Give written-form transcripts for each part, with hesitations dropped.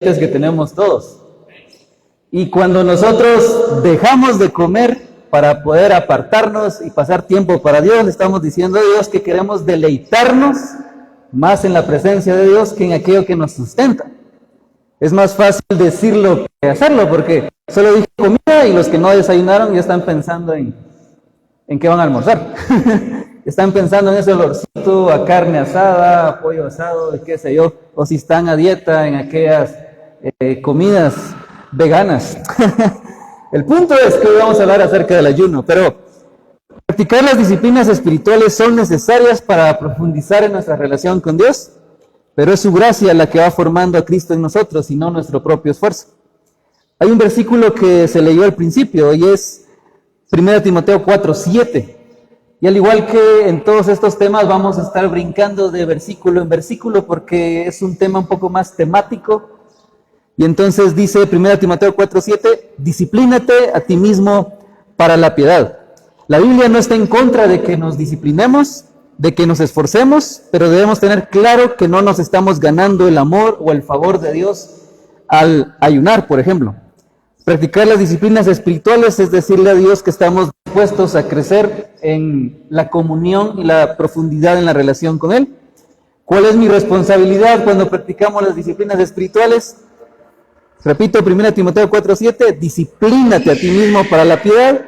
que tenemos todos. Y cuando nosotros dejamos de comer para poder apartarnos y pasar tiempo para Dios, le estamos diciendo a Dios que queremos deleitarnos más en la presencia de Dios que en aquello que nos sustenta. Es más fácil decirlo que hacerlo, porque solo dije comida y los que no desayunaron ya están pensando en qué van a almorzar. Están pensando en ese olorcito a carne asada, a pollo asado, qué sé yo, o si están a dieta en aquellas comidas veganas. El punto es que hoy vamos a hablar acerca del ayuno, pero practicar las disciplinas espirituales son necesarias para profundizar en nuestra relación con Dios, pero es su gracia la que va formando a Cristo en nosotros y no nuestro propio esfuerzo. Hay un versículo que se leyó al principio y es 1 Timoteo 4:7. Y al igual que en todos estos temas vamos a estar brincando de versículo en versículo porque es un tema un poco más temático. Y entonces dice 1 Timoteo 4:7, disciplínate a ti mismo para la piedad. La Biblia no está en contra de que nos disciplinemos, de que nos esforcemos, pero debemos tener claro que no nos estamos ganando el amor o el favor de Dios al ayunar, por ejemplo. Practicar las disciplinas espirituales es decirle a Dios que estamos dispuestos a crecer en la comunión y la profundidad en la relación con Él. ¿Cuál es mi responsabilidad cuando practicamos las disciplinas espirituales? Repito, 1 Timoteo 4:7, disciplínate a ti mismo para la piedad.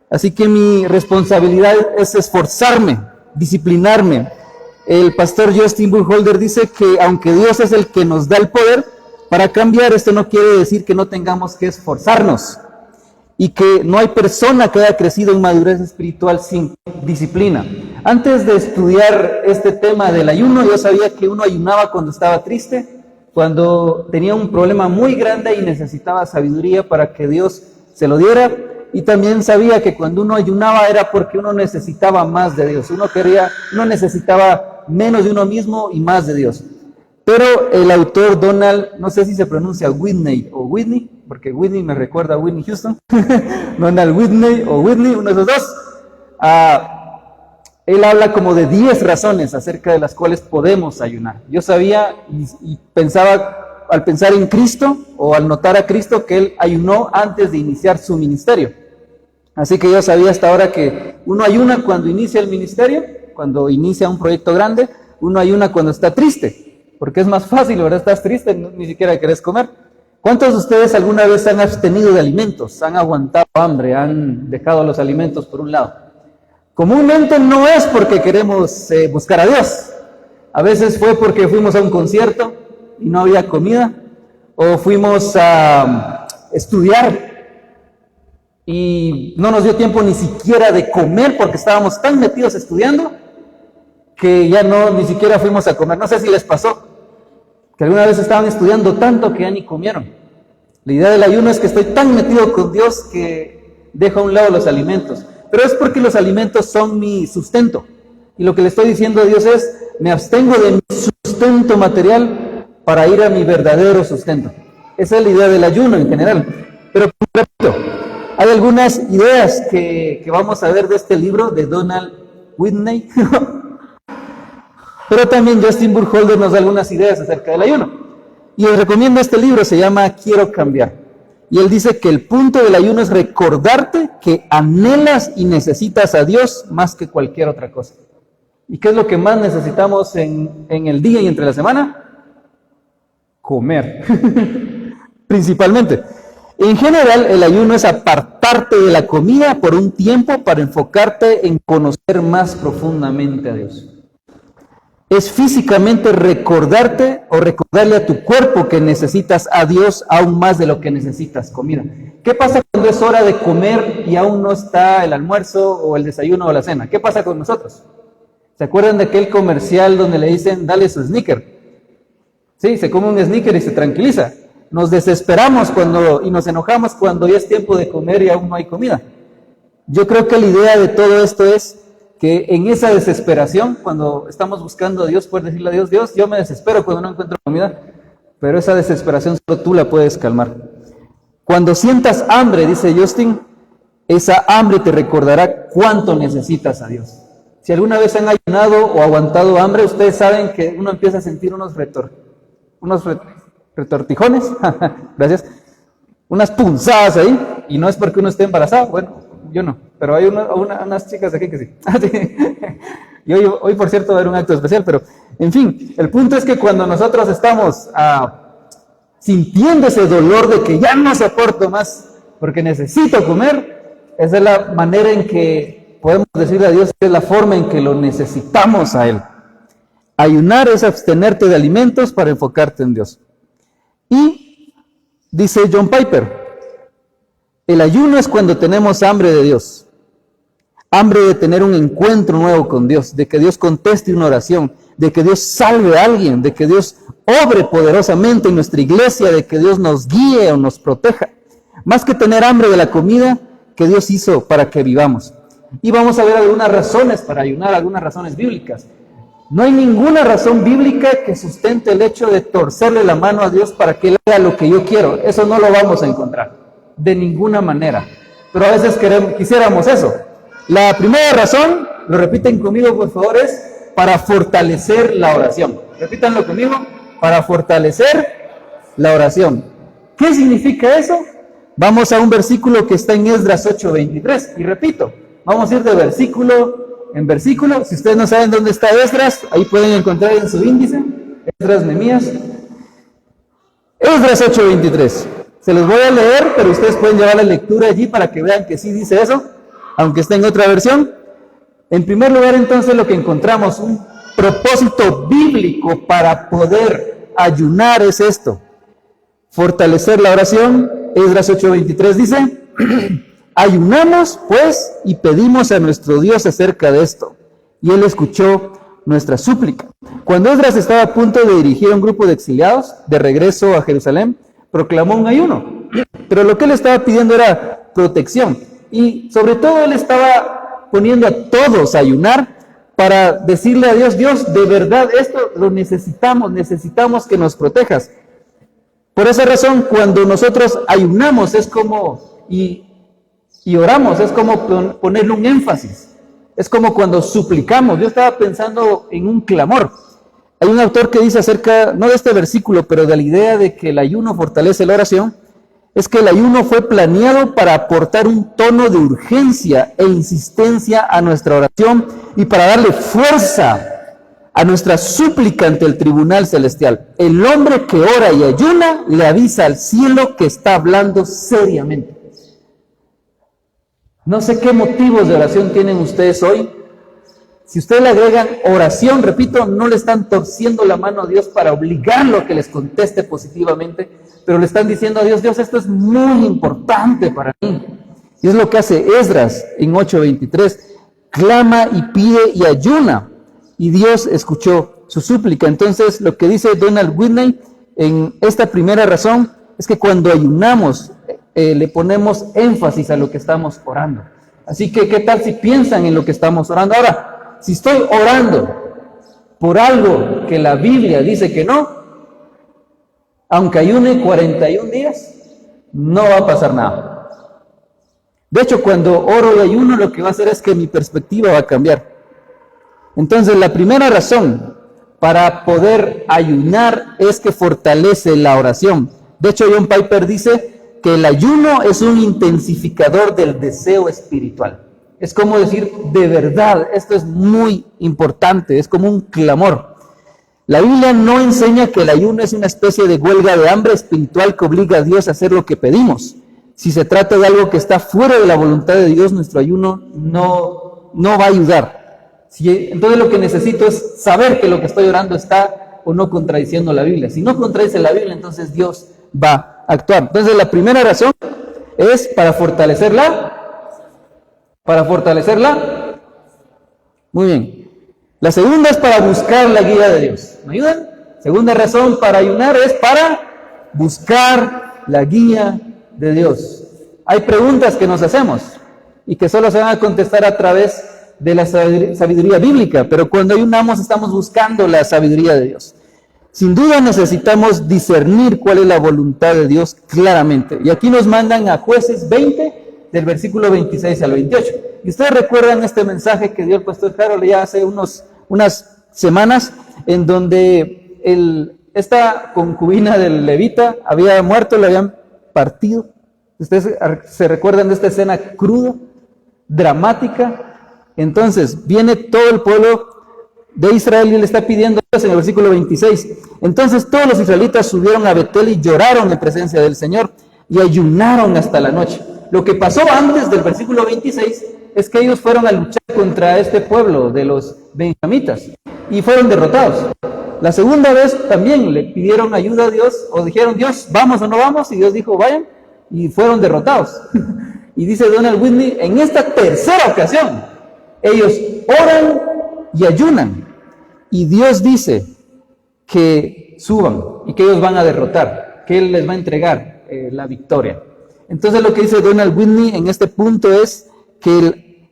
Así que mi responsabilidad es esforzarme, disciplinarme. El pastor Justin Burkholder dice que aunque Dios es el que nos da el poder para cambiar, esto no quiere decir que no tengamos que esforzarnos y que no hay persona que haya crecido en madurez espiritual sin disciplina. Antes de estudiar este tema del ayuno, yo sabía que uno ayunaba cuando estaba triste, cuando tenía un problema muy grande y necesitaba sabiduría para que Dios se lo diera, y también sabía que cuando uno ayunaba era porque uno necesitaba más de Dios, uno necesitaba menos de uno mismo y más de Dios. Pero el autor Donald, no sé si se pronuncia Whitney o Whitney, porque Whitney me recuerda a Whitney Houston, Donald Whitney o Whitney, uno de esos dos, él habla como de 10 razones acerca de las cuales podemos ayunar. Yo sabía y pensaba, al pensar en Cristo o al notar a Cristo, que Él ayunó antes de iniciar su ministerio. Así que yo sabía hasta ahora que uno ayuna cuando inicia el ministerio, cuando inicia un proyecto grande, uno ayuna cuando está triste. Porque es más fácil, ¿verdad? Estás triste, ni siquiera querés comer. ¿Cuántos de ustedes alguna vez se han abstenido de alimentos? ¿Han aguantado hambre? ¿Han dejado los alimentos por un lado? Comúnmente no es porque queremos buscar a Dios. A veces fue porque fuimos a un concierto y no había comida. O fuimos a estudiar y no nos dio tiempo ni siquiera de comer porque estábamos tan metidos estudiando que ya ni siquiera fuimos a comer. No sé si les pasó que alguna vez estaban estudiando tanto que ya ni comieron. La idea del ayuno es que estoy tan metido con Dios que dejo a un lado los alimentos. Pero es porque los alimentos son mi sustento. Y lo que le estoy diciendo a Dios es, me abstengo de mi sustento material para ir a mi verdadero sustento. Esa es la idea del ayuno en general. Pero, repito, hay algunas ideas que vamos a ver de este libro de Donald Whitney. Pero también Justin Burkholder nos da algunas ideas acerca del ayuno. Y les recomiendo este libro, se llama Quiero cambiar. Y él dice que el punto del ayuno es recordarte que anhelas y necesitas a Dios más que cualquier otra cosa. ¿Y qué es lo que más necesitamos en el día y entre la semana? Comer. Principalmente. En general, el ayuno es apartarte de la comida por un tiempo para enfocarte en conocer más profundamente a Dios. Es físicamente recordarte o recordarle a tu cuerpo que necesitas a Dios aún más de lo que necesitas comida. ¿Qué pasa cuando es hora de comer y aún no está el almuerzo o el desayuno o la cena? ¿Qué pasa con nosotros? ¿Se acuerdan de aquel comercial donde le dicen, dale su sneaker? Sí, se come un sneaker y se tranquiliza. Nos desesperamos y nos enojamos cuando ya es tiempo de comer y aún no hay comida. Yo creo que la idea de todo esto es que en esa desesperación, cuando estamos buscando a Dios, poder decirle a Dios, Dios, yo me desespero cuando no encuentro comida, pero esa desesperación solo tú la puedes calmar. Cuando sientas hambre, dice Justin, esa hambre te recordará cuánto necesitas a Dios. Si alguna vez han ayunado o aguantado hambre, ustedes saben que uno empieza a sentir unos retortijones, gracias, unas punzadas ahí, y no es porque uno esté embarazado, bueno, yo no, pero hay unas chicas aquí que sí. Y hoy, por cierto, va a haber un acto especial, pero, en fin, el punto es que cuando nosotros estamos sintiendo ese dolor de que ya no soporto más, porque necesito comer, esa es la manera en que podemos decirle a Dios, que es la forma en que lo necesitamos a Él. Ayunar es abstenerte de alimentos para enfocarte en Dios. Y dice John Piper, el ayuno es cuando tenemos hambre de Dios, hambre de tener un encuentro nuevo con Dios, de que Dios conteste una oración, de que Dios salve a alguien, de que Dios obre poderosamente en nuestra iglesia, de que Dios nos guíe o nos proteja. Más que tener hambre de la comida que Dios hizo para que vivamos. Y vamos a ver algunas razones para ayunar, algunas razones bíblicas. No hay ninguna razón bíblica que sustente el hecho de torcerle la mano a Dios para que Él haga lo que yo quiero. Eso no lo vamos a encontrar, de ninguna manera. Pero a veces quisiéramos eso. La primera razón, lo repiten conmigo por favor, es para fortalecer la oración. Repítanlo conmigo, para fortalecer la oración. ¿Qué significa eso? Vamos a un versículo que está en Esdras 8:23. Y repito, vamos a ir de versículo en versículo. Si ustedes no saben dónde está Esdras, ahí pueden encontrar en su índice. Esdras, Nehemías. Esdras 8:23. Se los voy a leer, pero ustedes pueden llevar la lectura allí para que vean que sí dice eso, aunque está en otra versión. En primer lugar, entonces, lo que encontramos, un propósito bíblico para poder ayunar es esto: fortalecer la oración. Esdras 8:23 dice: ayunamos pues y pedimos a nuestro Dios acerca de esto, y Él escuchó nuestra súplica. Cuando Esdras estaba a punto de dirigir a un grupo de exiliados de regreso a Jerusalén, proclamó un ayuno, pero lo que él estaba pidiendo era protección, y sobre todo él estaba poniendo a todos a ayunar para decirle a Dios: Dios, de verdad esto lo necesitamos que nos protejas. Por esa razón, cuando nosotros ayunamos es como, y oramos, es como ponerle un énfasis, es como cuando suplicamos. Yo estaba pensando en un clamor. Hay un autor que dice acerca, no de este versículo, pero de la idea de que el ayuno fortalece la oración, es que el ayuno fue planeado para aportar un tono de urgencia e insistencia a nuestra oración y para darle fuerza a nuestra súplica ante el tribunal celestial. El hombre que ora y ayuna le avisa al cielo que está hablando seriamente. No sé qué motivos de oración tienen ustedes hoy. Si ustedes le agregan oración, repito, no le están torciendo la mano a Dios para obligarlo a que les conteste positivamente, pero le están diciendo a Dios: Dios, esto es muy importante para mí. Y es lo que hace Esdras en 8:23. Clama y pide y ayuna, y Dios escuchó su súplica. Entonces, lo que dice Donald Whitney en esta primera razón es que cuando ayunamos, le ponemos énfasis a lo que estamos orando. Así que, ¿qué tal si piensan en lo que estamos orando? Ahora, si estoy orando por algo que la Biblia dice que no, aunque ayune 41 días, no va a pasar nada. De hecho, cuando oro y ayuno, lo que va a hacer es que mi perspectiva va a cambiar. Entonces, la primera razón para poder ayunar es que fortalece la oración. De hecho, John Piper dice que el ayuno es un intensificador del deseo espiritual. Es como decir: de verdad, esto es muy importante, es como un clamor. La Biblia no enseña que el ayuno es una especie de huelga de hambre espiritual que obliga a Dios a hacer lo que pedimos. Si se trata de algo que está fuera de la voluntad de Dios, nuestro ayuno no va a ayudar. Entonces lo que necesito es saber que lo que estoy orando está o no contradiciendo la Biblia. Si no contradice la Biblia, entonces Dios va a actuar. Entonces la primera razón es para fortalecerla. Muy bien. La segunda es para buscar la guía de Dios. ¿Me ayudan? Segunda razón para ayunar es para buscar la guía de Dios. Hay preguntas que nos hacemos y que solo se van a contestar a través de la sabiduría bíblica, pero cuando ayunamos estamos buscando la sabiduría de Dios. Sin duda necesitamos discernir cuál es la voluntad de Dios claramente. Y aquí nos mandan a Jueces 20, del versículo 26 al 28. Y ustedes recuerdan este mensaje que dio el pastor Harold ya hace unas semanas, en donde esta concubina del levita había muerto, la habían partido. Ustedes se recuerdan de esta escena cruda, dramática. Entonces viene todo el pueblo de Israel y le está pidiendo a Dios en el versículo 26. Entonces todos los israelitas subieron a Betel y lloraron en presencia del Señor y ayunaron hasta la noche. Lo que pasó antes del versículo 26 es que ellos fueron a luchar contra este pueblo de los benjamitas y fueron derrotados. La segunda vez también le pidieron ayuda a Dios, o dijeron, Dios, ¿vamos o no vamos? Y Dios dijo, vayan, y fueron derrotados. Y dice Donald Whitney, en esta tercera ocasión, ellos oran y ayunan, y Dios dice que suban y que ellos van a derrotar, que Él les va a entregar la victoria. Entonces lo que dice Donald Whitney en este punto es que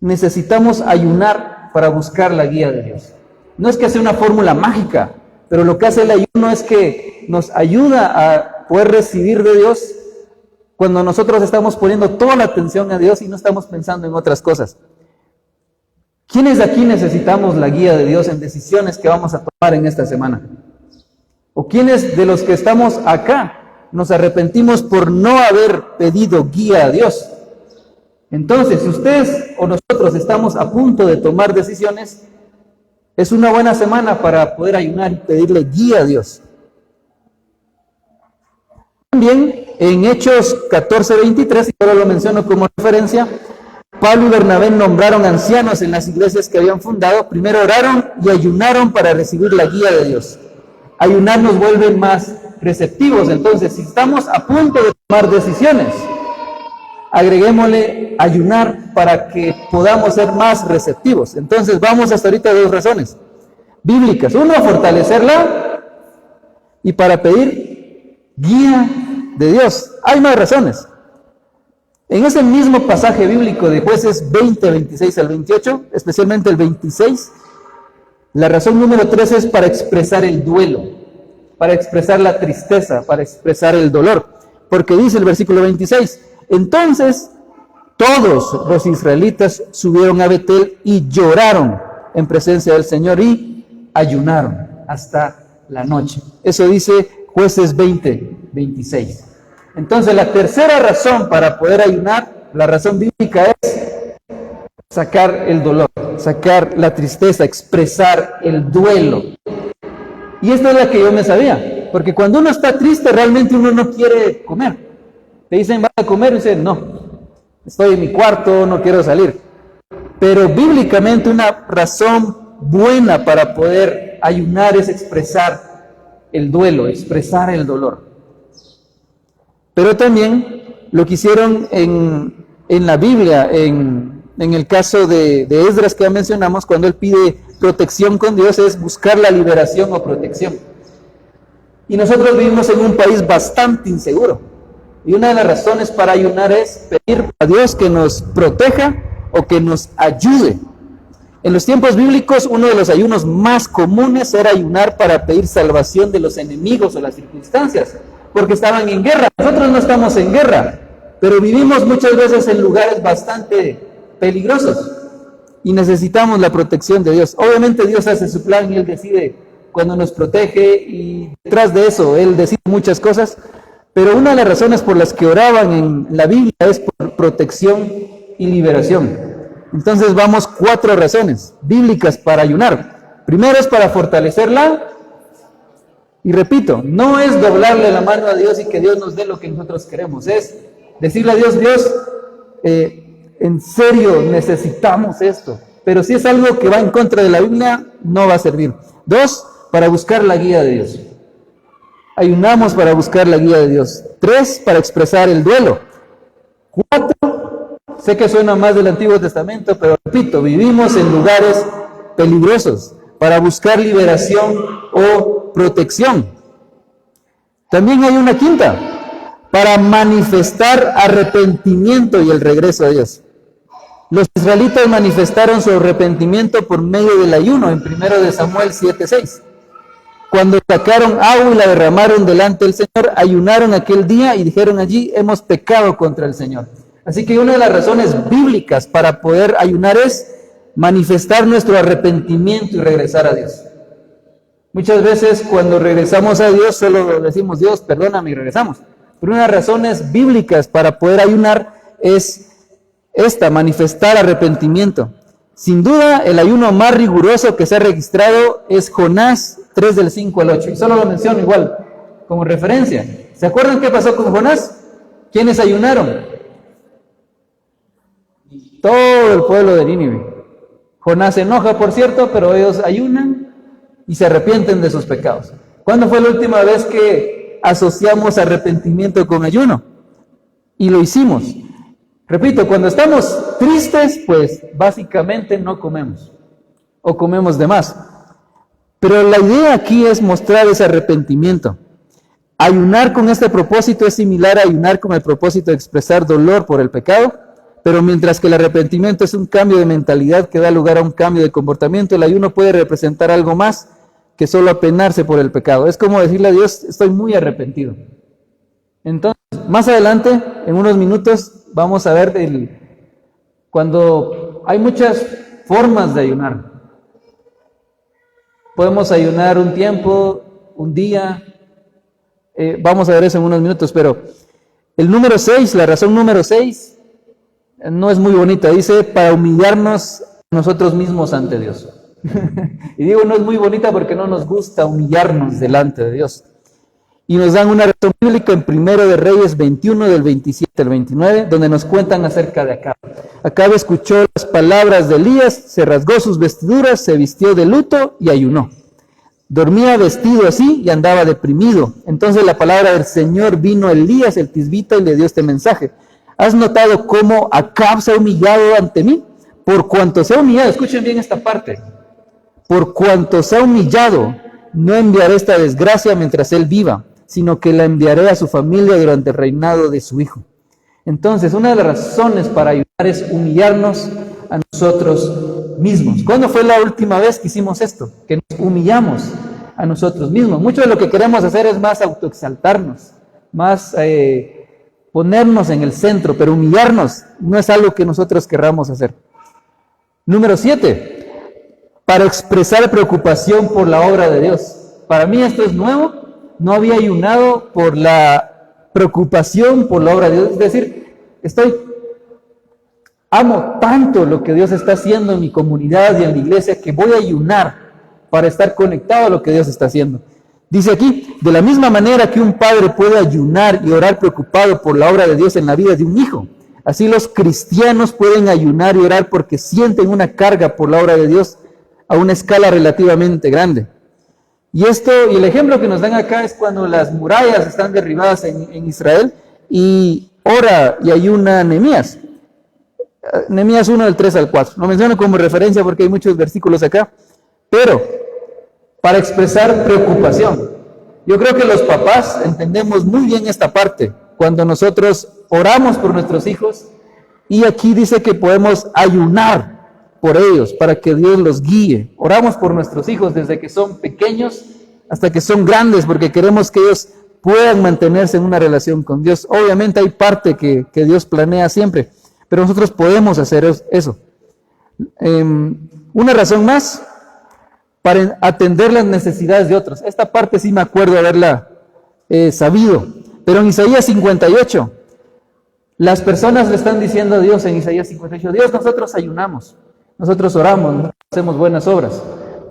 necesitamos ayunar para buscar la guía de Dios. No es que sea una fórmula mágica, pero lo que hace el ayuno es que nos ayuda a poder recibir de Dios cuando nosotros estamos poniendo toda la atención a Dios y no estamos pensando en otras cosas. ¿Quiénes de aquí necesitamos la guía de Dios en decisiones que vamos a tomar en esta semana? ¿O quiénes de los que estamos acá nos arrepentimos por no haber pedido guía a Dios? Entonces, si ustedes o nosotros estamos a punto de tomar decisiones, es una buena semana para poder ayunar y pedirle guía a Dios. También en Hechos 14:23, y ahora lo menciono como referencia, Pablo y Bernabé nombraron ancianos en las iglesias que habían fundado. Primero oraron y ayunaron para recibir la guía de Dios. Ayunar nos vuelve más receptivos. Entonces, si estamos a punto de tomar decisiones, agreguémosle ayunar para que podamos ser más receptivos. Entonces, vamos hasta ahorita a dos razones bíblicas. Uno, fortalecerla, y para pedir guía de Dios. Hay más razones. En ese mismo pasaje bíblico de Jueces 20, 26 al 28, especialmente el 26, la razón número 3 es para expresar el duelo, para expresar la tristeza, para expresar el dolor. Porque dice el versículo 26, entonces todos los israelitas subieron a Betel y lloraron en presencia del Señor y ayunaron hasta la noche. Eso dice Jueces 20, 26. Entonces la tercera razón para poder ayunar, la razón bíblica es sacar el dolor, sacar la tristeza, expresar el duelo. Y esta es la que yo me sabía, porque cuando uno está triste realmente uno no quiere comer. Te dicen, ¿vas a comer? Y dicen, no, estoy en mi cuarto, no quiero salir. Pero bíblicamente una razón buena para poder ayunar es expresar el duelo, expresar el dolor. Pero también lo que hicieron en la Biblia, en el caso de Esdras que ya mencionamos, cuando él pide protección con Dios, es buscar la liberación o protección. Y nosotros vivimos en un país bastante inseguro. Y una de las razones para ayunar es pedir a Dios que nos proteja o que nos ayude. En los tiempos bíblicos, uno de los ayunos más comunes era ayunar para pedir salvación de los enemigos o las circunstancias, porque estaban en guerra. Nosotros no estamos en guerra, pero vivimos muchas veces en lugares bastante peligrosos y necesitamos la protección de Dios. Obviamente Dios hace su plan y Él decide cuando nos protege, y detrás de eso Él decide muchas cosas, pero una de las razones por las que oraban en la Biblia es por protección y liberación. Entonces vamos 4 razones bíblicas para ayunar. Primero es para fortalecerla. Y repito, no es doblarle la mano a Dios y que Dios nos dé lo que nosotros queremos. Es decirle a Dios, Dios, en serio necesitamos esto. Pero si es algo que va en contra de la Biblia, no va a servir. 2, para buscar la guía de Dios. Ayunamos para buscar la guía de Dios. 3, para expresar el duelo. 4, sé que suena más del Antiguo Testamento, pero repito, vivimos en lugares peligrosos para buscar liberación o protección. También hay una quinta, para manifestar arrepentimiento y el regreso a Dios. Los israelitas manifestaron su arrepentimiento por medio del ayuno en 1 Samuel 7:6. Cuando sacaron agua y la derramaron delante del Señor, ayunaron aquel día y dijeron allí, hemos pecado contra el Señor. Así que una de las razones bíblicas para poder ayunar es manifestar nuestro arrepentimiento y regresar a Dios. Muchas veces cuando regresamos a Dios solo decimos, Dios, perdóname, y regresamos. Pero una de las razones bíblicas para poder ayunar es esta, manifestar arrepentimiento. Sin duda, el ayuno más riguroso que se ha registrado es Jonás 3 del 5 al 8. Y solo lo menciono igual, como referencia. ¿Se acuerdan qué pasó con Jonás? ¿Quiénes ayunaron? Todo el pueblo de Nínive. Jonás se enoja, por cierto, pero ellos ayunan y se arrepienten de sus pecados. ¿Cuándo fue la última vez que asociamos arrepentimiento con ayuno? Y lo hicimos. Repito, cuando estamos tristes, pues básicamente no comemos o comemos de más. Pero la idea aquí es mostrar ese arrepentimiento. Ayunar con este propósito es similar a ayunar con el propósito de expresar dolor por el pecado, pero mientras que el arrepentimiento es un cambio de mentalidad que da lugar a un cambio de comportamiento, el ayuno puede representar algo más que solo apenarse por el pecado. Es como decirle a Dios, estoy muy arrepentido. Entonces, más adelante, en unos minutos, vamos a ver cuando hay muchas formas de ayunar. Podemos ayunar un tiempo, un día, vamos a ver eso en unos minutos, pero el número 6, la razón número 6, no es muy bonita, dice, para humillarnos nosotros mismos ante Dios. Y digo, no es muy bonita porque no nos gusta humillarnos delante de Dios. Y nos dan una razón bíblica en 1 de Reyes 21, del 27 al 29, donde nos cuentan acerca de Acab. Acab escuchó las palabras de Elías, se rasgó sus vestiduras, se vistió de luto y ayunó. Dormía vestido así y andaba deprimido. Entonces la palabra del Señor vino a Elías el tisbita y le dio este mensaje. ¿Has notado cómo Acab se ha humillado ante mí? Por cuanto se ha humillado, escuchen bien esta parte. Por cuanto se ha humillado, no enviaré esta desgracia mientras él viva, sino que la enviaré a su familia durante el reinado de su hijo. Entonces, una de las razones para ayudar es humillarnos a nosotros mismos. ¿Cuándo fue la última vez que hicimos esto? Que nos humillamos a nosotros mismos. Mucho de lo que queremos hacer es más autoexaltarnos, más ponernos en el centro, pero humillarnos no es algo que nosotros querramos hacer. Número 7, para expresar preocupación por la obra de Dios. Para mí esto es nuevo, no había ayunado por la preocupación por la obra de Dios. Es decir, amo tanto lo que Dios está haciendo en mi comunidad y en la iglesia que voy a ayunar para estar conectado a lo que Dios está haciendo. Dice aquí, de la misma manera que un padre puede ayunar y orar preocupado por la obra de Dios en la vida de un hijo, así los cristianos pueden ayunar y orar porque sienten una carga por la obra de Dios a una escala relativamente grande. Y el ejemplo que nos dan acá es cuando las murallas están derribadas en Israel y ora y ayuna Nehemías. Nehemías 1 del 3 al 4. Lo menciono como referencia porque hay muchos versículos acá, pero para expresar preocupación. Yo creo que los papás entendemos muy bien esta parte, cuando nosotros oramos por nuestros hijos, y aquí dice que podemos ayunar por ellos, para que Dios los guíe. Oramos por nuestros hijos desde que son pequeños hasta que son grandes, porque queremos que ellos puedan mantenerse en una relación con Dios. Obviamente hay parte que Dios planea siempre, pero nosotros podemos hacer eso. Una razón más, para atender las necesidades de otros. Esta parte sí me acuerdo haberla sabido, pero en Isaías 58, las personas le están diciendo a Dios en Isaías 58, Dios, nosotros ayunamos, nosotros oramos, nosotros hacemos buenas obras,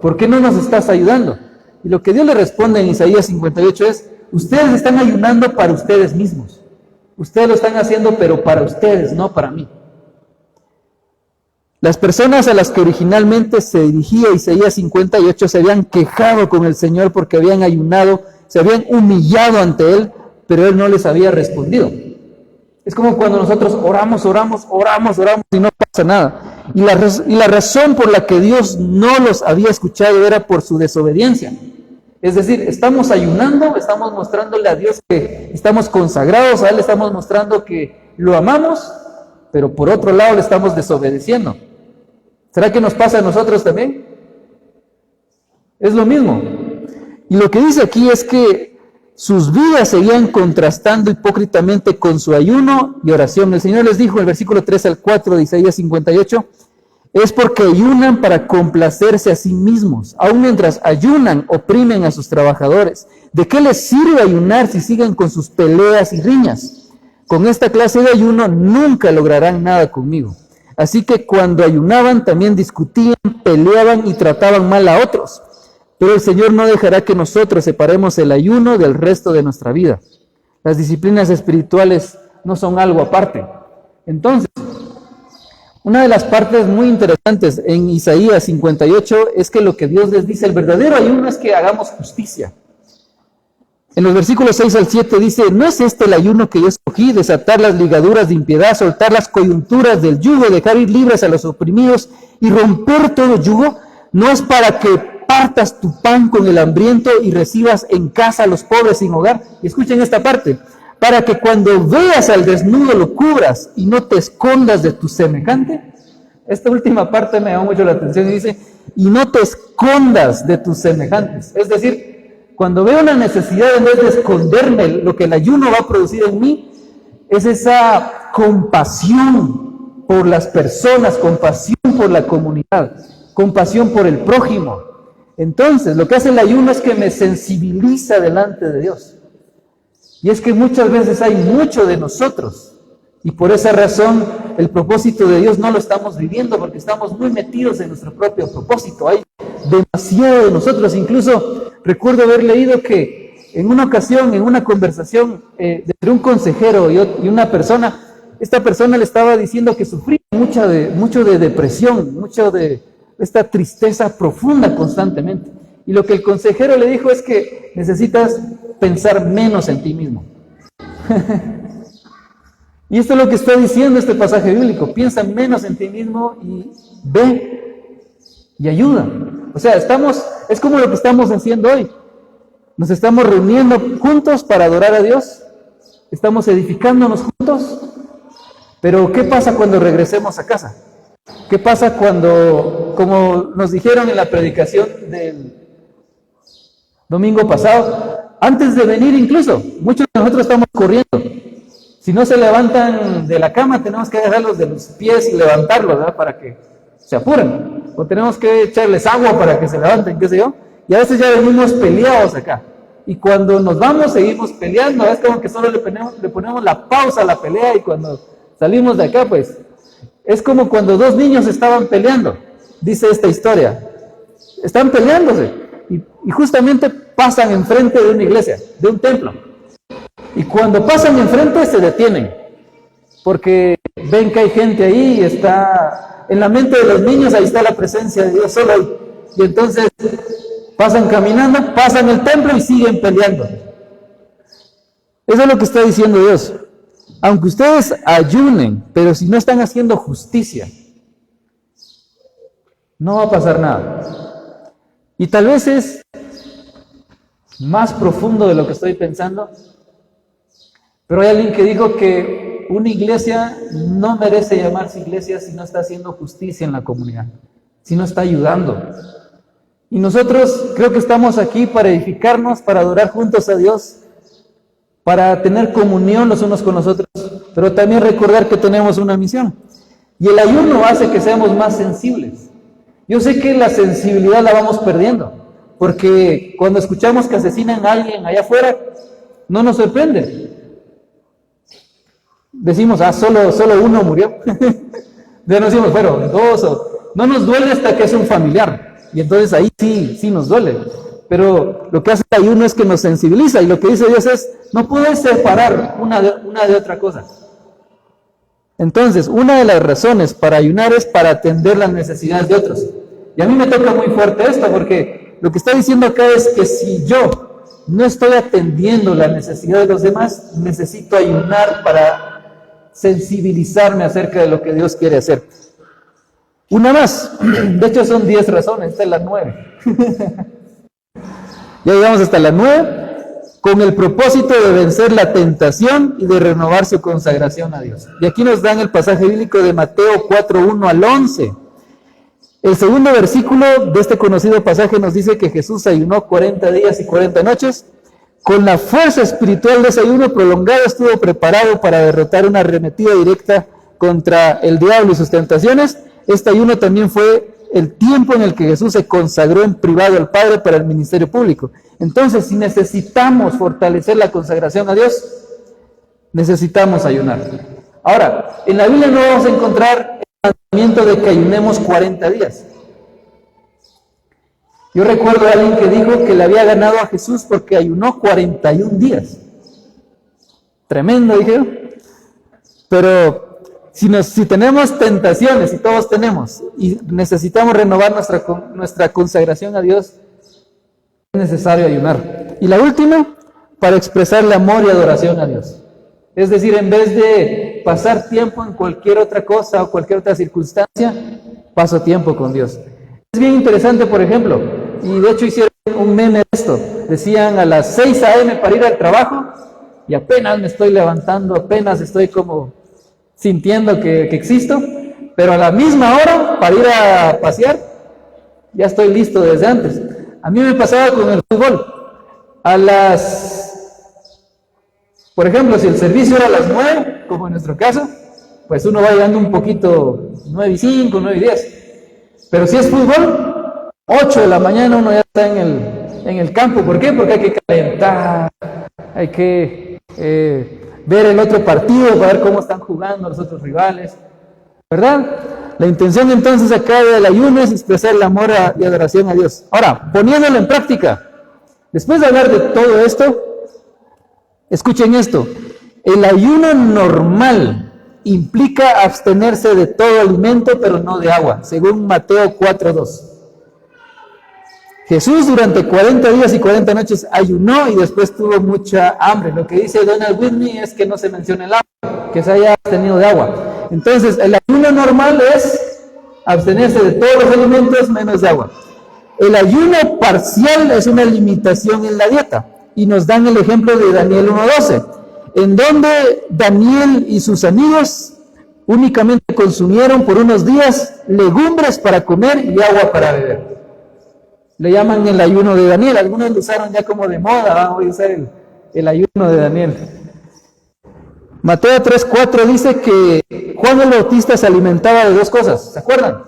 ¿por qué no nos estás ayudando? Y lo que Dios le responde en Isaías 58 es, ustedes están ayunando para ustedes mismos, ustedes lo están haciendo pero para ustedes, no para mí. Las personas a las que originalmente se dirigía Isaías 58 se habían quejado con el Señor porque habían ayunado, se habían humillado ante Él, pero Él no les había respondido. Es como cuando nosotros oramos y no pasa nada. Y la razón por la que Dios no los había escuchado era por su desobediencia. Es decir, estamos ayunando, estamos mostrándole a Dios que estamos consagrados a Él, estamos mostrando que lo amamos, pero por otro lado le estamos desobedeciendo. ¿Será que nos pasa a nosotros también? Es lo mismo. Y lo que dice aquí es que sus vidas seguían contrastando hipócritamente con su ayuno y oración. El Señor les dijo en el versículo 3 al 4 de Isaías 58, es porque ayunan para complacerse a sí mismos. Aún mientras ayunan, oprimen a sus trabajadores. ¿De qué les sirve ayunar si siguen con sus peleas y riñas? Con esta clase de ayuno nunca lograrán nada conmigo. Así que cuando ayunaban también discutían, peleaban y trataban mal a otros. Pero el Señor no dejará que nosotros separemos el ayuno del resto de nuestra vida. Las disciplinas espirituales no son algo aparte. Entonces, una de las partes muy interesantes en Isaías 58 es que lo que Dios les dice, el verdadero ayuno es que hagamos justicia. En los versículos 6 al 7 dice, ¿no es este el ayuno que yo escogí? Desatar las ligaduras de impiedad, soltar las coyunturas del yugo, dejar ir libres a los oprimidos y romper todo yugo. ¿No es para que partas tu pan con el hambriento y recibas en casa a los pobres sin hogar? Y escuchen esta parte. Para que cuando veas al desnudo lo cubras y no te escondas de tu semejante. Esta última parte me llamó mucho la atención y dice, y no te escondas de tus semejantes. Es decir, cuando veo una necesidad, en vez de esconderme, lo que el ayuno va a producir en mí, es esa compasión por las personas, compasión por la comunidad, compasión por el prójimo. Entonces, lo que hace el ayuno es que me sensibiliza delante de Dios. Y es que muchas veces hay mucho de nosotros y por esa razón el propósito de Dios no lo estamos viviendo porque estamos muy metidos en nuestro propio propósito. Hay demasiado de nosotros. Incluso recuerdo haber leído que en una ocasión, en una conversación entre un consejero y una persona, esta persona le estaba diciendo que sufría mucho de depresión, mucho de esta tristeza profunda constantemente. Y lo que el consejero le dijo es que necesitas pensar menos en ti mismo. Y esto es lo que está diciendo este pasaje bíblico. Piensa menos en ti mismo y ve y ayuda. O sea, es como lo que estamos haciendo hoy. Nos estamos reuniendo juntos para adorar a Dios. Estamos edificándonos juntos. Pero ¿qué pasa cuando regresemos a casa? ¿Qué pasa cuando, como nos dijeron en la predicación del domingo pasado, antes de venir incluso, muchos de nosotros estamos corriendo. Si no se levantan de la cama, tenemos que agarrarlos de los pies y levantarlos, ¿verdad? Para que se apuren. O tenemos que echarles agua para que se levanten, qué sé yo. Y a veces ya venimos peleados acá. Y cuando nos vamos, seguimos peleando. Es como que solo le ponemos la pausa a la pelea y cuando salimos de acá, pues, es como cuando dos niños estaban peleando. Dice esta historia. Están peleándose. Y justamente pasan enfrente de una iglesia, de un templo. Y cuando pasan enfrente se detienen, porque ven que hay gente ahí y está en la mente de los niños, ahí está la presencia de Dios solo ahí. Y entonces pasan caminando, pasan el templo y siguen peleando. Eso es lo que está diciendo Dios. Aunque ustedes ayunen, pero si no están haciendo justicia, no va a pasar nada. Y tal vez es más profundo de lo que estoy pensando, pero hay alguien que dijo que una iglesia no merece llamarse iglesia si no está haciendo justicia en la comunidad, si no está ayudando. Y nosotros creo que estamos aquí para edificarnos, para adorar juntos a Dios, para tener comunión los unos con los otros, pero también recordar que tenemos una misión. Y el ayuno hace que seamos más sensibles. Yo sé que la sensibilidad la vamos perdiendo, porque cuando escuchamos que asesinan a alguien allá afuera, no nos sorprende. Decimos, solo uno murió. Ya no decimos, bueno, dos, no nos duele hasta que es un familiar. Y entonces ahí sí nos duele. Pero lo que hace el ayuno es que nos sensibiliza. Y lo que dice Dios es, no puedes separar una de otra cosa. Entonces, una de las razones para ayunar es para atender las necesidades de otros. Y a mí me toca muy fuerte esto, porque lo que está diciendo acá es que si yo no estoy atendiendo la necesidad de los demás, necesito ayunar para sensibilizarme acerca de lo que Dios quiere hacer. Una más, de hecho son 10 razones, esta es la 9. Ya llegamos hasta la 9, con el propósito de vencer la tentación y de renovar su consagración a Dios. Y aquí nos dan el pasaje bíblico de Mateo 4:1 al 11. El segundo versículo de este conocido pasaje nos dice que Jesús ayunó 40 días y 40 noches. Con la fuerza espiritual de ese ayuno prolongado estuvo preparado para derrotar una arremetida directa contra el diablo y sus tentaciones. este ayuno también fue el tiempo en el que Jesús se consagró en privado al Padre para el ministerio público. Entonces, si necesitamos fortalecer la consagración a Dios, necesitamos ayunar. Ahora, en la Biblia no vamos a encontrar el mandamiento de que ayunemos 40 días. Yo recuerdo a alguien que dijo que le había ganado a Jesús porque ayunó 41 días. Tremendo, dijeron. Pero si tenemos tentaciones, y todos tenemos, y necesitamos renovar nuestra consagración a Dios, es necesario ayunar. Y la última, para expresarle amor y adoración a Dios. Es decir, en vez de pasar tiempo en cualquier otra cosa o cualquier otra circunstancia, paso tiempo con Dios. Es bien interesante, por ejemplo, y de hecho hicieron un meme de esto. Decían a las 6 a.m. para ir al trabajo, y apenas me estoy levantando, apenas estoy como sintiendo que existo, pero a la misma hora para ir a pasear, ya estoy listo desde antes. A mí me pasaba con el fútbol. Por ejemplo, si el servicio era a las 9, como en nuestro caso, pues uno va llegando un poquito 9:05, 9:10. Pero si es fútbol, 8 de la mañana uno ya está en el campo. ¿Por qué? Porque hay que calentar, hay que ver el otro partido para ver cómo están jugando los otros rivales, ¿verdad? La intención entonces acá del ayuno es expresar el amor y adoración a Dios. Ahora, poniéndolo en práctica, después de hablar de todo esto, escuchen esto: el ayuno normal implica abstenerse de todo alimento, pero no de agua, según Mateo 4:2. Jesús durante 40 días y 40 noches ayunó y después tuvo mucha hambre. Lo que dice Donald Whitney es que no se menciona el agua, que se haya abstenido de agua. Entonces, el ayuno normal es abstenerse de todos los alimentos menos de agua. El ayuno parcial es una limitación en la dieta. Y nos dan el ejemplo de Daniel 1:12, en donde Daniel y sus amigos únicamente consumieron por unos días legumbres para comer y agua para beber. Le llaman el ayuno de Daniel. Algunos lo usaron ya como de moda. Voy a usar el ayuno de Daniel. Mateo 3:4 dice que Juan el Bautista se alimentaba de 2 cosas. ¿Se acuerdan?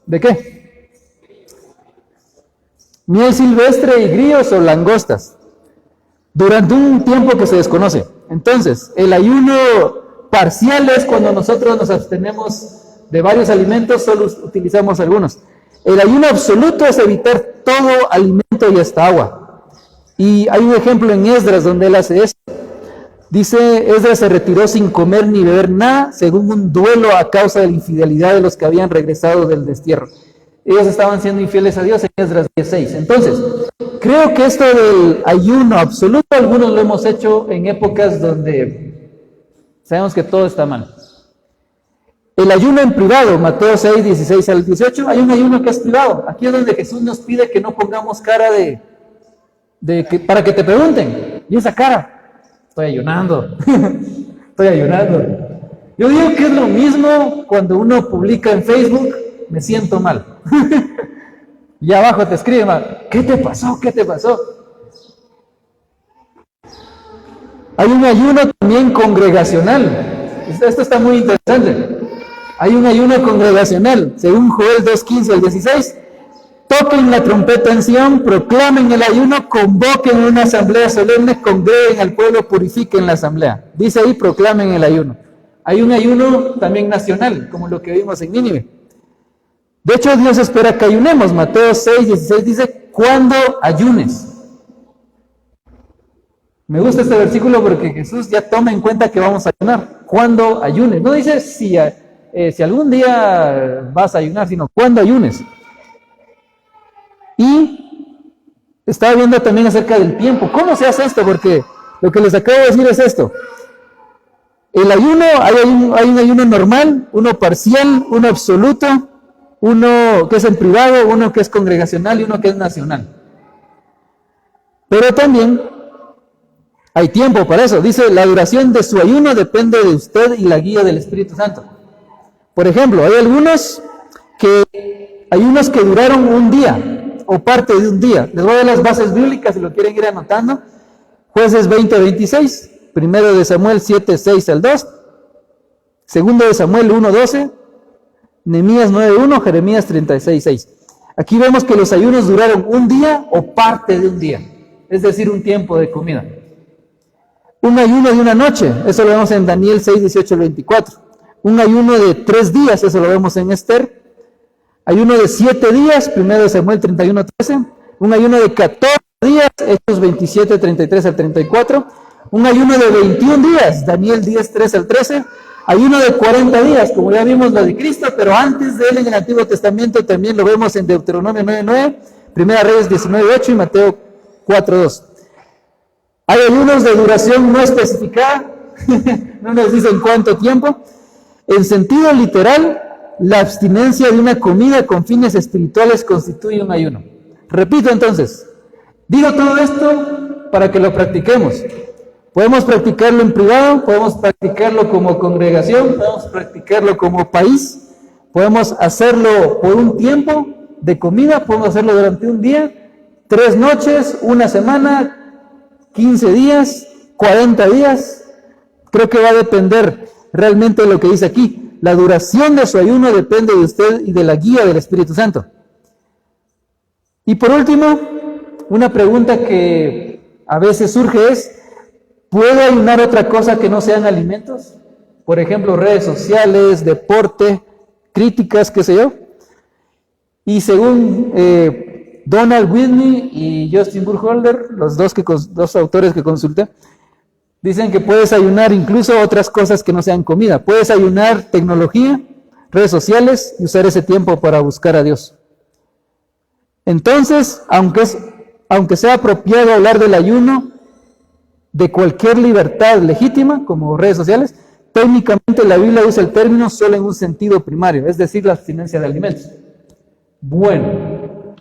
¿De qué? Miel silvestre y grillos o langostas. Durante un tiempo que se desconoce. Entonces, el ayuno parcial es cuando nosotros nos abstenemos de varios alimentos, solo utilizamos algunos. El ayuno absoluto es evitar todo alimento y hasta agua. Y hay un ejemplo en Esdras donde él hace esto. Dice, Esdras se retiró sin comer ni beber nada, según un duelo a causa de la infidelidad de los que habían regresado del destierro. Ellos estaban siendo infieles a Dios en Esdras 16. Entonces, creo que esto del ayuno absoluto, algunos lo hemos hecho en épocas donde sabemos que todo está mal. El ayuno en privado, Mateo 6, 16 al 18, hay un ayuno que es privado. Aquí es donde Jesús nos pide que no pongamos cara para que te pregunten. ¿Y esa cara? Estoy ayunando. Estoy ayunando. Yo digo que es lo mismo cuando uno publica en Facebook, me siento mal. Y abajo te escriben, ¿qué te pasó? ¿Qué te pasó? Hay un ayuno también congregacional. Esto está muy interesante. Hay un ayuno congregacional, según Joel 2:15 al 16. Toquen la trompeta en Sion, proclamen el ayuno, convoquen una asamblea solemne, congreguen al pueblo, purifiquen la asamblea. Dice ahí, proclamen el ayuno. Hay un ayuno también nacional, como lo que vimos en Nínive. De hecho, Dios espera que ayunemos. Mateo 6:16 dice, cuando ayunes. Me gusta este versículo porque Jesús ya toma en cuenta que vamos a ayunar. Cuando ayunes. No dice si algún día vas a ayunar, sino cuando ayunes. Y estaba viendo también acerca del tiempo. ¿Cómo se hace esto? Porque lo que les acabo de decir es esto. El ayuno, hay un ayuno normal, uno parcial, uno absoluto, uno que es en privado, uno que es congregacional y uno que es nacional. Pero también hay tiempo para eso. Dice, la duración de su ayuno depende de usted y la guía del Espíritu Santo. Por ejemplo, hay unos que duraron un día o parte de un día. Les voy a dar las bases bíblicas si lo quieren ir anotando. Jueces 20:26, primero de Samuel 7:6 al 2, segundo de Samuel 1:12, Nehemías 9:1, Jeremías 36:6. Aquí vemos que los ayunos duraron un día o parte de un día, es decir, un tiempo de comida. Un ayuno de una noche, eso lo vemos en Daniel 6:18-24. Un ayuno de 3 días, eso lo vemos en Esther. Ayuno de 7 días, 1 Samuel 31:13. Un ayuno de 14 días, Hechos 27:33-34. Un ayuno de 21 días, Daniel 10:3-13. Ayuno de 40 días, como ya vimos lo de Cristo, pero antes de él en el Antiguo Testamento también lo vemos en Deuteronomio 9:9, Primera Reyes 19:8 y Mateo 4:2. Hay ayunos de duración no especificada, no nos dicen cuánto tiempo. En sentido literal, la abstinencia de una comida con fines espirituales constituye un ayuno. Repito entonces, digo todo esto para que lo practiquemos. Podemos practicarlo en privado, podemos practicarlo como congregación, podemos practicarlo como país, podemos hacerlo por un tiempo de comida, podemos hacerlo durante un día, 3 noches, una semana, 15 días, 40 días. Creo que va a depender realmente de lo que dice aquí. La duración de su ayuno depende de usted y de la guía del Espíritu Santo. Y por último, una pregunta que a veces surge es, ¿puedo ayunar otra cosa que no sean alimentos? Por ejemplo, redes sociales, deporte, críticas, qué sé yo. Y según Donald Whitney y Justin Burkholder, los dos autores que consulté, dicen que puedes ayunar incluso otras cosas que no sean comida. Puedes ayunar tecnología, redes sociales y usar ese tiempo para buscar a Dios. Entonces, aunque sea apropiado hablar del ayuno de cualquier libertad legítima, como redes sociales, técnicamente la Biblia usa el término solo en un sentido primario, es decir, la abstinencia de alimentos. Bueno,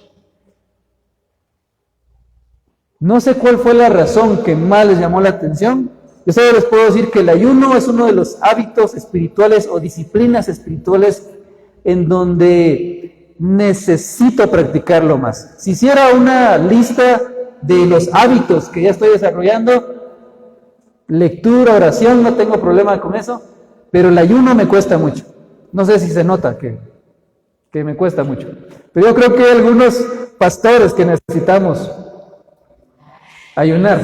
no sé cuál fue la razón que más les llamó la atención. Yo solo les puedo decir que el ayuno es uno de los hábitos espirituales o disciplinas espirituales en donde necesito practicarlo más. Si hiciera una lista de los hábitos que ya estoy desarrollando, lectura, oración, no tengo problema con eso, pero el ayuno me cuesta mucho. No sé si se nota que me cuesta mucho. Pero yo creo que hay algunos pastores que necesitamos ayunar.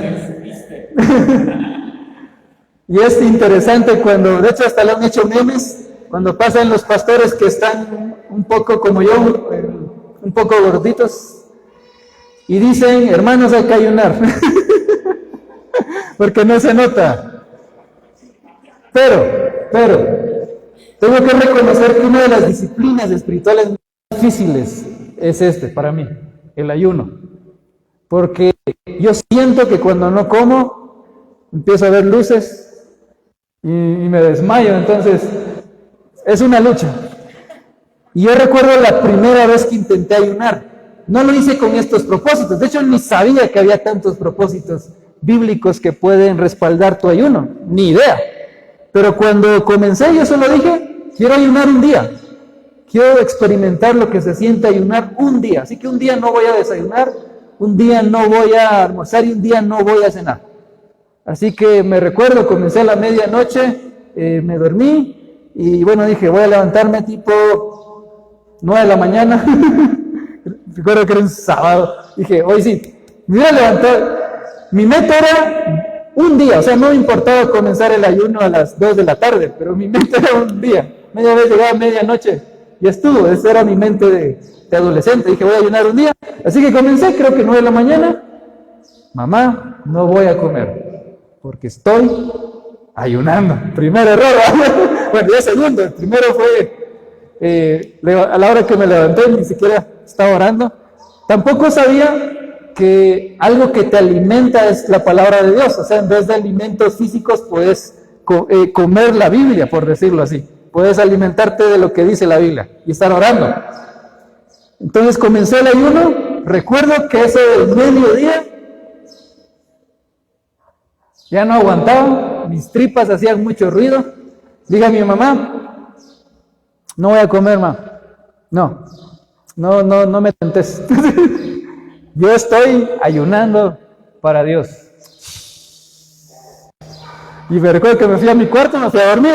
Y es interesante cuando, de hecho hasta le han hecho memes, cuando pasan los pastores que están un poco como yo, un poco gorditos, y dicen, hermanos, hay que ayunar. Porque no se nota. Pero, tengo que reconocer que una de las disciplinas espirituales más difíciles es para mí, el ayuno. Porque yo siento que cuando no como, empiezo a ver luces y me desmayo, entonces es una lucha. Y yo recuerdo la primera vez que intenté ayunar. No lo hice con estos propósitos, de hecho ni sabía que había tantos propósitos bíblicos que pueden respaldar tu ayuno, ni idea. Pero cuando comencé yo solo dije, quiero ayunar un día, quiero experimentar lo que se siente ayunar un día, así que un día no voy a desayunar, un día no voy a almorzar y un día no voy a cenar. Así que me recuerdo, comencé a la medianoche, me dormí y bueno, dije, voy a levantarme tipo 9 de la mañana, recuerdo que era un sábado, dije, hoy sí, me voy a levantar. Mi meta era un día, o sea, no me importaba comenzar el ayuno a las 2 de la tarde, pero mi meta era un día. Media vez llegaba a medianoche y estuvo, esa era mi mente de adolescente. Dije, voy a ayunar un día. Así que comencé, creo que 9 de la mañana. Mamá, no voy a comer, porque estoy ayunando. Primer error. Bueno, ya segundo. El primero fue, a la hora que me levanté, ni siquiera estaba orando. Tampoco sabía que algo que te alimenta es la palabra de Dios, o sea, en vez de alimentos físicos puedes comer la Biblia, por decirlo así, puedes alimentarte de lo que dice la Biblia y estar orando. Entonces comencé el ayuno, recuerdo que ese del mediodía ya no aguantaba, mis tripas hacían mucho ruido, dije a mi mamá, no voy a comer, mamá, no me tentes. Yo estoy ayunando para Dios. Y me recuerdo que me fui a mi cuarto, me fui a dormir.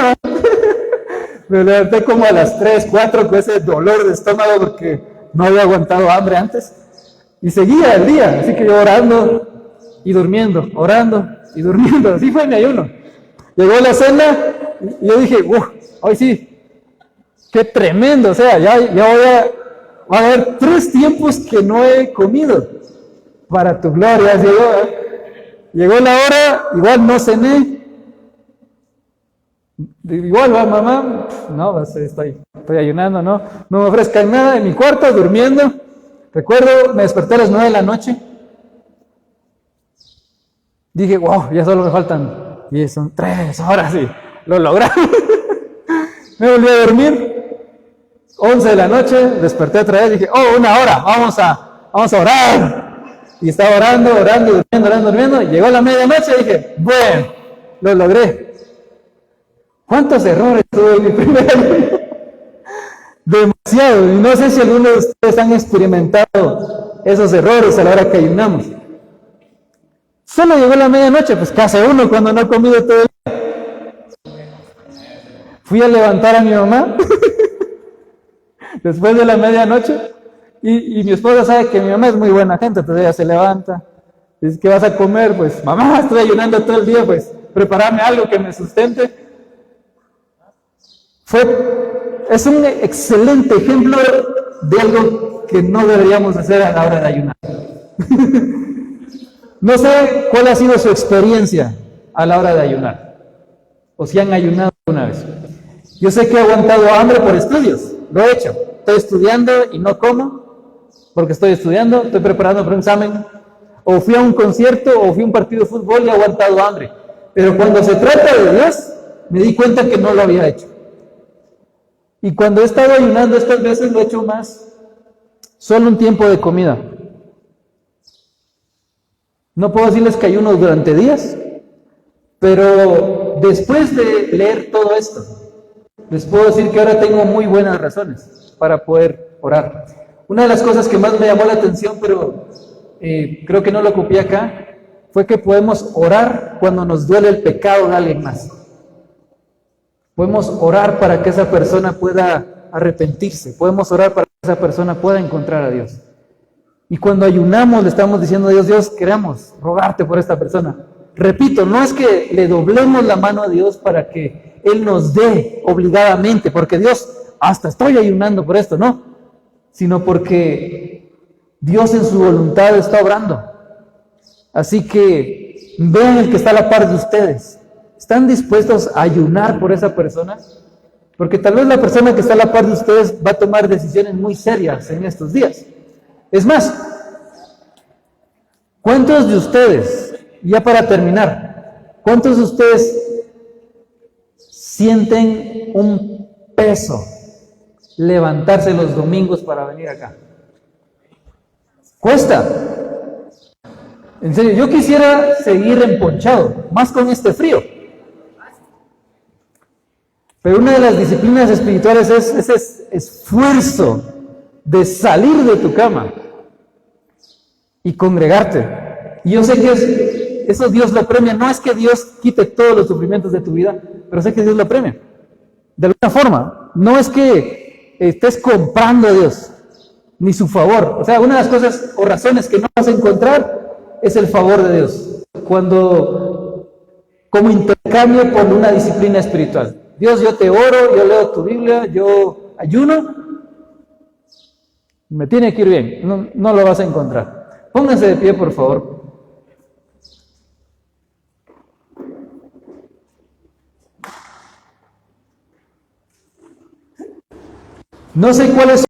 Me levanté como a las 3, 4 con ese dolor de estómago porque no había aguantado hambre antes. Y seguía el día, así que yo orando y durmiendo, orando y durmiendo. Así fue mi ayuno. Llegó la cena y yo dije, hoy sí, qué tremendo. O sea, ya va a haber 3 tiempos que no he comido. Para tu gloria llegó. Llegó la hora, igual no cené. Igual va mamá, no, pues, estoy ayunando, no me ofrezcan nada en mi cuarto, durmiendo. Recuerdo, me desperté a las 9 de la noche. Dije, wow, ya solo me faltan 10, son 3 horas y lo logramos. Me volví a dormir. 11 de la noche, desperté otra vez, dije, 1 hora, vamos a orar. Y estaba orando, durmiendo. Llegó la medianoche y dije, bueno, lo logré. ¿Cuántos errores tuve en mi primer ayuno? Demasiado. Y no sé si algunos de ustedes han experimentado esos errores a la hora que ayunamos. Solo llegó la medianoche, pues ¿qué hace uno cuando no ha comido todo el día? Fui a levantar a mi mamá después de la medianoche y mi esposa sabe que mi mamá es muy buena gente, entonces ella se levanta. Dice, ¿qué vas a comer? Pues mamá, estoy ayunando todo el día, pues prepárame algo que me sustente. Es un excelente ejemplo de algo que no deberíamos hacer a la hora de ayunar. No sé cuál ha sido su experiencia a la hora de ayunar, o si han ayunado una vez. Yo sé que he aguantado hambre por estudios, lo he hecho. Estoy estudiando y no como, porque estoy estudiando, estoy preparando para un examen, o fui a un concierto, o fui a un partido de fútbol y he aguantado hambre. Pero cuando se trata de Dios, me di cuenta que no lo había hecho. Y cuando he estado ayunando estas veces lo he hecho más, solo un tiempo de comida. No puedo decirles que ayuno durante días, pero después de leer todo esto, les puedo decir que ahora tengo muy buenas razones para poder orar. Una de las cosas que más me llamó la atención, pero creo que no lo copié acá, fue que podemos orar cuando nos duele el pecado de alguien más. Podemos orar para que esa persona pueda arrepentirse. Podemos orar para que esa persona pueda encontrar a Dios. Y cuando ayunamos le estamos diciendo a Dios, Dios, queremos rogarte por esta persona. Repito, no es que le doblemos la mano a Dios para que Él nos dé obligadamente, porque Dios, hasta estoy ayunando por esto, no. Sino porque Dios en su voluntad está obrando. Así que vean el que está a la par de ustedes. ¿Están dispuestos a ayunar por esa persona? Porque tal vez la persona que está a la par de ustedes va a tomar decisiones muy serias en estos días. Es más, ¿cuántos de ustedes, ya para terminar, cuántos de ustedes sienten un peso levantarse los domingos para venir acá? Cuesta. En serio, yo quisiera seguir emponchado, más con este frío. Pero una de las disciplinas espirituales es ese esfuerzo de salir de tu cama y congregarte. Y yo sé que eso Dios lo premia. No es que Dios quite todos los sufrimientos de tu vida, pero sé que Dios lo premia. De alguna forma, no es que estés comprando a Dios, ni su favor. O sea, una de las cosas o razones que no vas a encontrar es el favor de Dios. Como intercambio por una disciplina espiritual. Dios, yo te oro, yo leo tu Biblia, yo ayuno, me tiene que ir bien, no lo vas a encontrar. Pónganse de pie, por favor. No sé cuáles son